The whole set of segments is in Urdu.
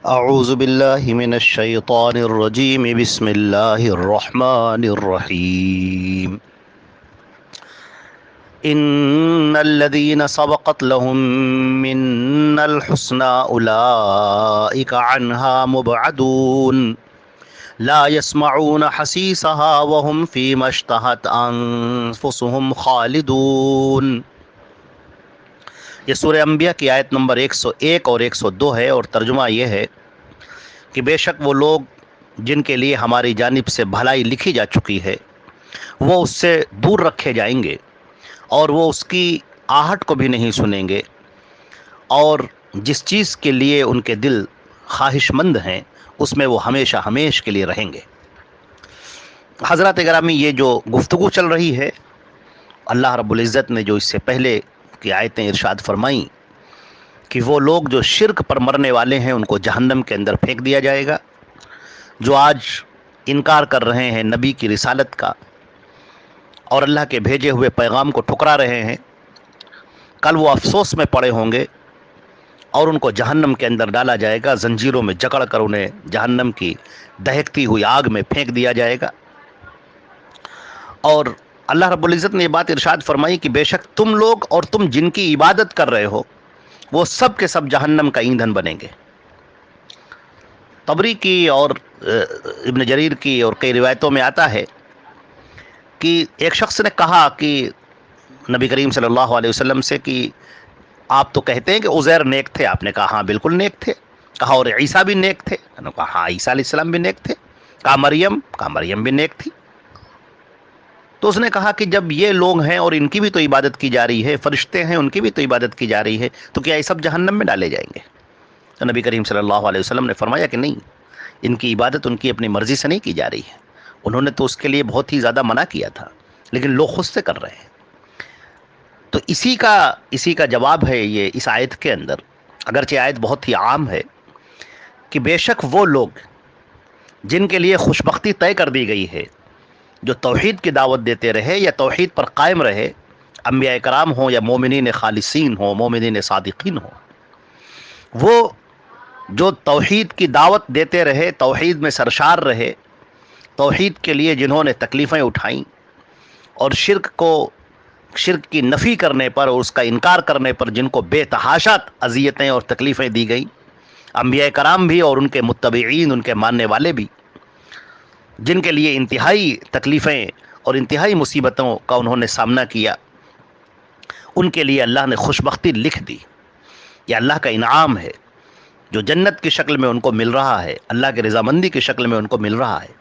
اعوذ باللہ من الشیطان الرجیم بسم اللہ الرحمن الرحیم ان الذین سبقت لهم منا الحسنى اولئک عنها مبعدون لا يسمعون حسیسها وهم فیما اشتهت انفسهم خالدون۔ یہ سورہ انبیاء کی آیت نمبر 101 اور 102 ہے، اور ترجمہ یہ ہے کہ بے شک وہ لوگ جن کے لیے ہماری جانب سے بھلائی لکھی جا چکی ہے وہ اس سے دور رکھے جائیں گے، اور وہ اس کی آہٹ کو بھی نہیں سنیں گے، اور جس چیز کے لیے ان کے دل خواہش مند ہیں اس میں وہ ہمیشہ ہمیش کے لیے رہیں گے۔ حضرات گرامی، یہ جو گفتگو چل رہی ہے، اللہ رب العزت نے جو اس سے پہلے کی آیتیں ارشاد فرمائیں کہ وہ لوگ جو شرک پر مرنے والے ہیں ان کو جہنم کے اندر پھینک دیا جائے گا، جو آج انکار کر رہے ہیں نبی کی رسالت کا اور اللہ کے بھیجے ہوئے پیغام کو ٹھکرا رہے ہیں، کل وہ افسوس میں پڑے ہوں گے اور ان کو جہنم کے اندر ڈالا جائے گا، زنجیروں میں جکڑ کر انہیں جہنم کی دہکتی ہوئی آگ میں پھینک دیا جائے گا۔ اور اللہ رب العزت نے یہ بات ارشاد فرمائی کہ بے شک تم لوگ اور تم جن کی عبادت کر رہے ہو وہ سب کے سب جہنم کا ایندھن بنیں گے۔ طبری کی اور ابن جریر کی اور کئی روایتوں میں آتا ہے کہ ایک شخص نے کہا کہ نبی کریم صلی اللہ علیہ وسلم سے کہ آپ تو کہتے ہیں کہ عزیر نیک تھے۔ آپ نے کہا ہاں بالکل نیک تھے۔ کہا اور عیسیٰ بھی نیک تھے؟ انہوں نے کہا ہاں عیسیٰ علیہ السلام بھی نیک تھے۔ کہا مریم بھی نیک تھی۔ تو اس نے کہا کہ جب یہ لوگ ہیں اور ان کی بھی تو عبادت کی جا رہی ہے، فرشتے ہیں ان کی بھی تو عبادت کی جا رہی ہے، تو کیا یہ سب جہنم میں ڈالے جائیں گے؟ تو نبی کریم صلی اللہ علیہ وسلم نے فرمایا کہ نہیں، ان کی عبادت ان کی اپنی مرضی سے نہیں کی جا رہی ہے، انہوں نے تو اس کے لیے بہت ہی زیادہ منع کیا تھا، لیکن لوگ خود سے کر رہے ہیں۔ تو اسی کا جواب ہے یہ اس آیت کے اندر، اگرچہ آیت بہت ہی عام ہے، کہ بے شک وہ لوگ جن کے لیے خوشبختی طے کر دی گئی ہے، جو توحید کی دعوت دیتے رہے یا توحید پر قائم رہے، انبیاء کرام ہوں یا مومنین خالصین ہوں، مومنین صادقین ہوں، وہ جو توحید کی دعوت دیتے رہے، توحید میں سرشار رہے، توحید کے لیے جنہوں نے تکلیفیں اٹھائیں اور شرک کی نفی کرنے پر اور اس کا انکار کرنے پر جن کو بے تحاشا اذیتیں اور تکلیفیں دی گئیں، انبیاء کرام بھی اور ان کے متبعین، ان کے ماننے والے بھی، جن کے لیے انتہائی تکلیفیں اور انتہائی مصیبتوں کا انہوں نے سامنا کیا، ان کے لیے اللہ نے خوشبختی لکھ دی۔ یہ اللہ کا انعام ہے جو جنت کی شکل میں ان کو مل رہا ہے، اللہ کے رضامندی کی شکل میں ان کو مل رہا ہے۔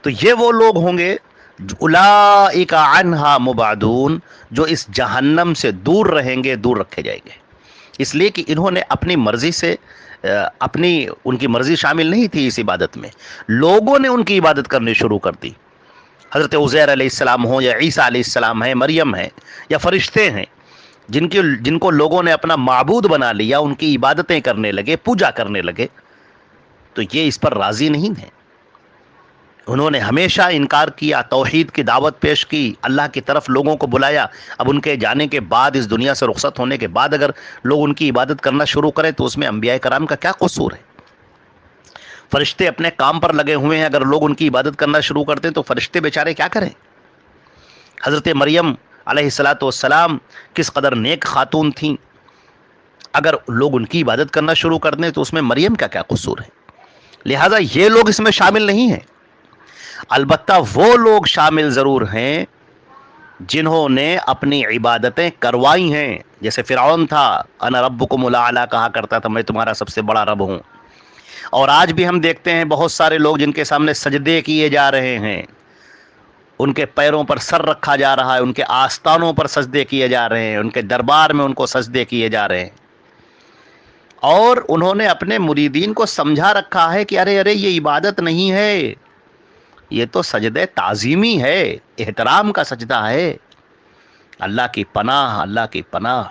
تو یہ وہ لوگ ہوں گے اولئک عنہا مبعدون، جو اس جہنم سے دور رہیں گے، دور رکھے جائیں گے، اس لیے کہ انہوں نے اپنی مرضی سے ان کی مرضی شامل نہیں تھی اس عبادت میں، لوگوں نے ان کی عبادت کرنی شروع کر دی۔ حضرت عزیر علیہ السلام ہوں یا عیسیٰ علیہ السلام ہیں، مریم ہیں یا فرشتے ہیں، جن کو لوگوں نے اپنا معبود بنا لیا، ان کی عبادتیں کرنے لگے، پوجا کرنے لگے، تو یہ اس پر راضی نہیں ہیں۔ انہوں نے ہمیشہ انکار کیا، توحید کی دعوت پیش کی، اللہ کی طرف لوگوں کو بلایا۔ اب ان کے جانے کے بعد، اس دنیا سے رخصت ہونے کے بعد اگر لوگ ان کی عبادت کرنا شروع کریں تو اس میں انبیاء کرام کا کیا قصور ہے؟ فرشتے اپنے کام پر لگے ہوئے ہیں، اگر لوگ ان کی عبادت کرنا شروع کرتے ہیں تو فرشتے بیچارے کیا کریں؟ حضرت مریم علیہ السلام کس قدر نیک خاتون تھیں، اگر لوگ ان کی عبادت کرنا شروع کر دیں تو اس میں مریم کا کیا قصور ہے؟ لہٰذا یہ لوگ اس میں شامل نہیں ہیں۔ البتہ وہ لوگ شامل ضرور ہیں جنہوں نے اپنی عبادتیں کروائی ہیں، جیسے فرعون تھا، انا ربکم الاعلی کہا کرتا تھا، میں تمہارا سب سے بڑا رب ہوں۔ اور آج بھی ہم دیکھتے ہیں بہت سارے لوگ جن کے سامنے سجدے کیے جا رہے ہیں، ان کے پیروں پر سر رکھا جا رہا ہے، ان کے آستانوں پر سجدے کیے جا رہے ہیں، ان کے دربار میں ان کو سجدے کیے جا رہے ہیں، اور انہوں نے اپنے مریدین کو سمجھا رکھا ہے کہ ارے یہ عبادت نہیں ہے، یہ تو سجدہ تعظیمی ہے، احترام کا سجدہ ہے۔ اللہ کی پناہ،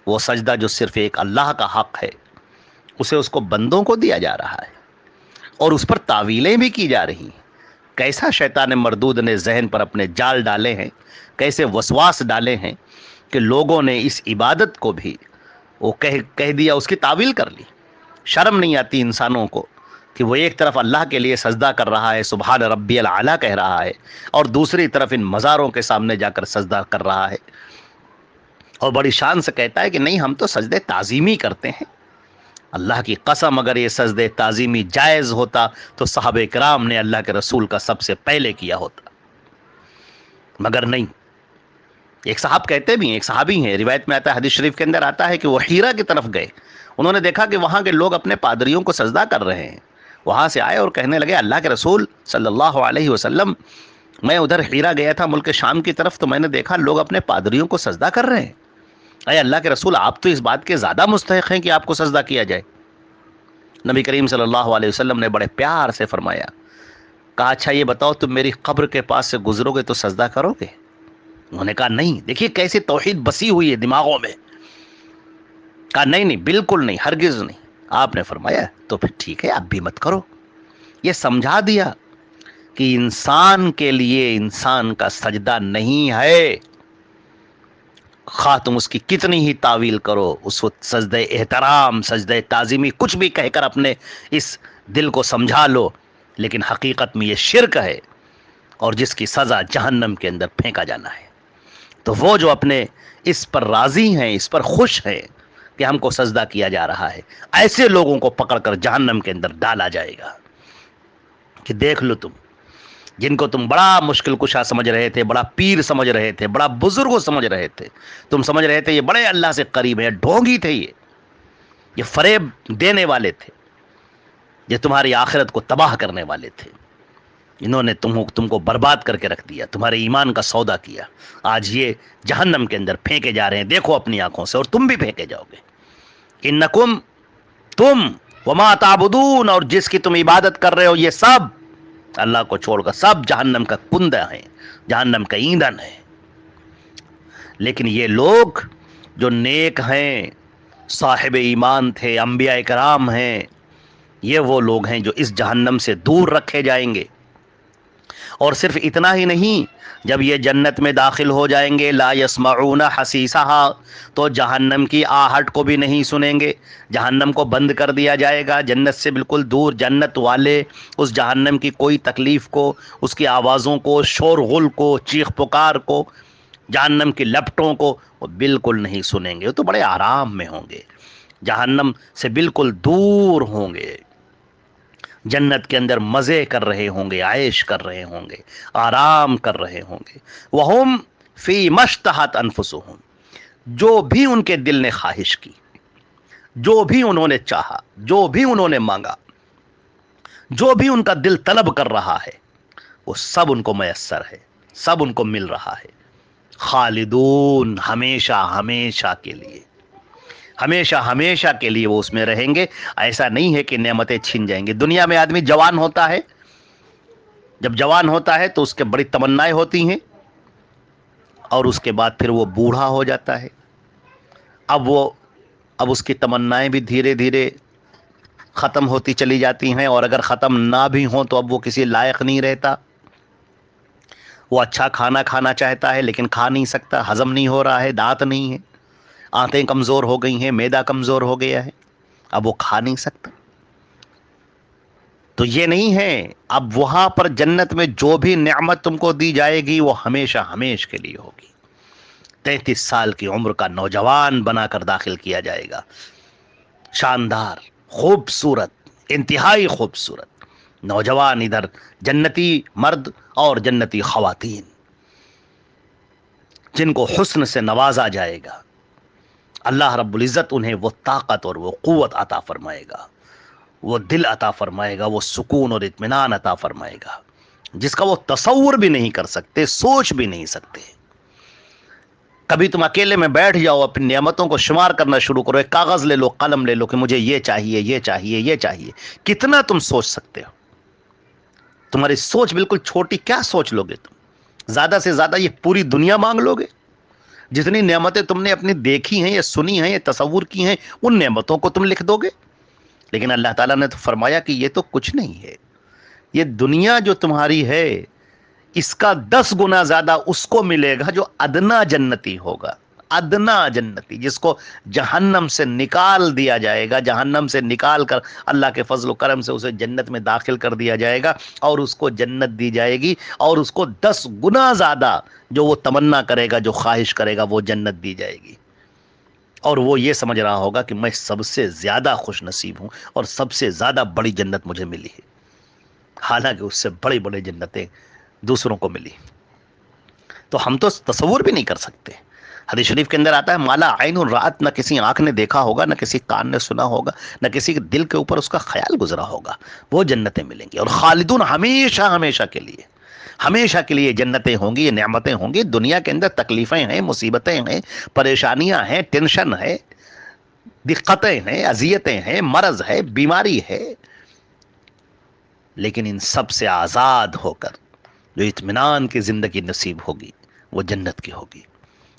وہ سجدہ جو صرف ایک اللہ کا حق ہے، اسے اس کو بندوں کو دیا جا رہا ہے، اور اس پر تعویلیں بھی کی جا رہی ہیں۔ کیسا شیطان مردود نے ذہن پر اپنے جال ڈالے ہیں، کیسے وسواس ڈالے ہیں کہ لوگوں نے اس عبادت کو بھی وہ کہہ دیا، اس کی تعویل کر لی۔ شرم نہیں آتی انسانوں کو کہ وہ ایک طرف اللہ کے لیے سجدہ کر رہا ہے، سبحان ربی العلیٰ کہہ رہا ہے، اور دوسری طرف ان مزاروں کے سامنے جا کر سجدہ کر رہا ہے، اور بڑی شان سے کہتا ہے کہ نہیں ہم تو سجدے تعظیمی کرتے ہیں۔ اللہ کی قسم اگر یہ سجدے تعظیمی جائز ہوتا تو صحابہ کرام نے اللہ کے رسول کا سب سے پہلے کیا ہوتا، مگر نہیں۔ ایک صاحب کہتے بھی ہیں، ایک صحابی ہیں، روایت میں آتا ہے، حدیث شریف کے اندر آتا ہے کہ وہ حیرہ کی طرف گئے، انہوں نے دیکھا کہ وہاں کے لوگ اپنے پادریوں کو سجدہ کر رہے ہیں، وہاں سے آئے اور کہنے لگے اللہ کے رسول صلی اللہ علیہ وسلم، میں ادھر حیرہ گیا تھا ملک شام کی طرف، تو میں نے دیکھا لوگ اپنے پادریوں کو سجدہ کر رہے ہیں، اے اللہ کے رسول آپ تو اس بات کے زیادہ مستحق ہیں کہ آپ کو سجدہ کیا جائے۔ نبی کریم صلی اللہ علیہ وسلم نے بڑے پیار سے فرمایا، کہا اچھا یہ بتاؤ تم میری قبر کے پاس سے گزرو گے تو سجدہ کرو گے؟ انہوں نے کہا نہیں۔ دیکھیے کیسی توحید بسی ہوئی ہے دماغوں میں، کہا نہیں نہیں بالکل نہیں، ہرگز نہیں۔ آپ نے فرمایا تو پھر ٹھیک ہے آپ بھی مت کرو۔ یہ سمجھا دیا کہ انسان کے لیے انسان کا سجدہ نہیں ہے، خواہ تم اس کی کتنی ہی تعویل کرو، اس کو سجدہ احترام، سجدہ تعظیمی کچھ بھی کہہ کر اپنے اس دل کو سمجھا لو، لیکن حقیقت میں یہ شرک ہے، اور جس کی سزا جہنم کے اندر پھینکا جانا ہے۔ تو وہ جو اپنے اس پر راضی ہیں، اس پر خوش ہیں کہ ہم کو سجدہ کیا جا رہا ہے، ایسے لوگوں کو پکڑ کر جہنم کے اندر ڈالا جائے گا کہ دیکھ لو تم، جن کو تم بڑا مشکل کشا سمجھ رہے تھے، بڑا پیر سمجھ رہے تھے، بڑا بزرگ سمجھ رہے تھے، تم سمجھ رہے تھے یہ بڑے اللہ سے قریب ہیں، ڈھونگی تھے، یہ فریب دینے والے تھے، یہ تمہاری آخرت کو تباہ کرنے والے تھے، انہوں نے تم کو برباد کر کے رکھ دیا، تمہارے ایمان کا سودا کیا، آج یہ جہنم کے اندر پھینکے جا رہے ہیں، دیکھو اپنی آنکھوں سے، اور تم بھی پھینکے جاؤ گے۔ انکم، تم، وما تعبدون، اور جس کی تم عبادت کر رہے ہو، یہ سب اللہ کو چھوڑ کر سب جہنم کا کندہ ہیں، جہنم کا ایندھن ہے۔ لیکن یہ لوگ جو نیک ہیں، صاحب ایمان تھے، انبیاء کرام ہیں، یہ وہ لوگ ہیں جو اس جہنم سے دور رکھے جائیں گے۔ اور صرف اتنا ہی نہیں، جب یہ جنت میں داخل ہو جائیں گے، لا یسمعون حسیسہا، تو جہنم کی آہٹ کو بھی نہیں سنیں گے، جہنم کو بند کر دیا جائے گا، جنت سے بالکل دور، جنت والے اس جہنم کی کوئی تکلیف کو، اس کی آوازوں کو، شور غل کو، چیخ پکار کو، جہنم کی لپٹوں کو وہ بالکل نہیں سنیں گے، وہ تو بڑے آرام میں ہوں گے، جہنم سے بالکل دور ہوں گے، جنت کے اندر مزے کر رہے ہوں گے، عیش کر رہے ہوں گے، آرام کر رہے ہوں گے۔ وَهُمْ فِي مَشْتَہَتْ أَنفُسُهُمْ، جو بھی ان کے دل نے خواہش کی، جو بھی انہوں نے چاہا، جو بھی انہوں نے مانگا، جو بھی ان کا دل طلب کر رہا ہے، وہ سب ان کو میسر ہے، سب ان کو مل رہا ہے۔ خالدون، ہمیشہ ہمیشہ کے لیے، ہمیشہ ہمیشہ کے لیے وہ اس میں رہیں گے۔ ایسا نہیں ہے کہ نعمتیں چھن جائیں گے۔ دنیا میں آدمی جوان ہوتا ہے، جب جوان ہوتا ہے تو اس کے بڑی تمنائیں ہوتی ہیں، اور اس کے بعد پھر وہ بوڑھا ہو جاتا ہے، اب اس کی تمنائیں بھی دھیرے دھیرے ختم ہوتی چلی جاتی ہیں، اور اگر ختم نہ بھی ہوں تو اب وہ کسی لائق نہیں رہتا۔ وہ اچھا کھانا کھانا چاہتا ہے لیکن کھا نہیں سکتا، ہضم نہیں ہو رہا ہے، دانت نہیں ہے، آنتیں کمزور ہو گئی ہیں، معدہ کمزور ہو گیا ہے، اب وہ کھا نہیں سکتا۔ تو یہ نہیں ہے، اب وہاں پر جنت میں جو بھی نعمت تم کو دی جائے گی وہ ہمیشہ ہمیش کے لیے ہوگی۔ 33 سال کی عمر کا نوجوان بنا کر داخل کیا جائے گا، شاندار، خوبصورت، انتہائی خوبصورت نوجوان، ادھر جنتی مرد اور جنتی خواتین، جن کو حسن سے نوازا جائے گا۔ اللہ رب العزت انہیں وہ طاقت اور وہ قوت عطا فرمائے گا، وہ دل عطا فرمائے گا، وہ سکون اور اطمینان عطا فرمائے گا، جس کا وہ تصور بھی نہیں کر سکتے، سوچ بھی نہیں سکتے۔ کبھی تم اکیلے میں بیٹھ جاؤ، اپنی نعمتوں کو شمار کرنا شروع کرو، ایک کاغذ لے لو، قلم لے لو کہ مجھے یہ چاہیے، یہ چاہیے، یہ چاہیے، کتنا تم سوچ سکتے ہو؟ تمہاری سوچ بالکل چھوٹی، کیا سوچ لو گے تم؟ زیادہ سے زیادہ یہ پوری دنیا مانگ لو گے؟ جتنی نعمتیں تم نے اپنی دیکھی ہیں یا سنی ہیں یا تصور کی ہیں، ان نعمتوں کو تم لکھ دو گے؟ لیکن اللہ تعالیٰ نے تو فرمایا کہ یہ تو کچھ نہیں ہے، یہ دنیا جو تمہاری ہے اس کا 10 گنا زیادہ اس کو ملے گا جو ادنا جنتی ہوگا، ادنا جنتی، جس کو جہنم سے نکال دیا جائے گا، جہنم سے نکال کر اللہ کے فضل و کرم سے اسے جنت میں داخل کر دیا جائے گا، اور اس کو جنت دی جائے گی، اور اس کو 10 گنا زیادہ جو وہ تمنا کرے گا، جو خواہش کرے گا، وہ جنت دی جائے گی، اور وہ یہ سمجھ رہا ہوگا کہ میں سب سے زیادہ خوش نصیب ہوں اور سب سے زیادہ بڑی جنت مجھے ملی ہے، حالانکہ اس سے بڑی بڑی جنتیں دوسروں کو ملی۔ تو ہم تو تصور بھی نہیں کر سکتے۔ حدیث شریف کے اندر آتا ہے مالا عین رات، نہ کسی آنکھ نے دیکھا ہوگا، نہ کسی کان نے سنا ہوگا، نہ کسی کے دل کے اوپر اس کا خیال گزرا ہوگا، وہ جنتیں ملیں گی، اور خالدون، ہمیشہ ہمیشہ کے لیے، ہمیشہ کے لیے جنتیں ہوں گی، یہ نعمتیں ہوں گی۔ دنیا کے اندر تکلیفیں ہیں، مصیبتیں ہیں، پریشانیاں ہیں، ٹینشن ہے، دقتیں ہیں، اذیتیں ہیں، مرض ہے، بیماری ہے، لیکن ان سب سے آزاد ہو کر جو اطمینان کی زندگی نصیب ہوگی وہ جنت کی ہوگی۔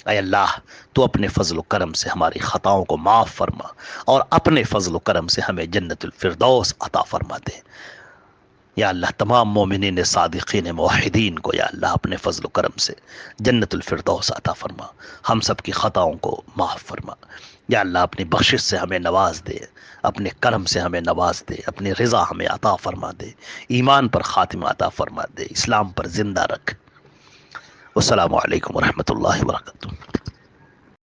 اے اللہ، تو اپنے فضل و کرم سے ہماری خطاؤں کو معاف فرما، اور اپنے فضل و کرم سے ہمیں جنت الفردوس عطا فرما دے۔ یا اللہ، تمام مومنین صادقین موحدین کو یا اللہ اپنے فضل و کرم سے جنت الفردوس عطا فرما، ہم سب کی خطاؤں کو معاف فرما۔ یا اللہ، اپنی بخشش سے ہمیں نواز دے، اپنے کرم سے ہمیں نواز دے، اپنی رضا ہمیں عطا فرما دے، ایمان پر خاتمہ عطا فرما دے، اسلام پر زندہ رکھ۔ والسلام علیکم ورحمۃ اللہ وبرکاتہ۔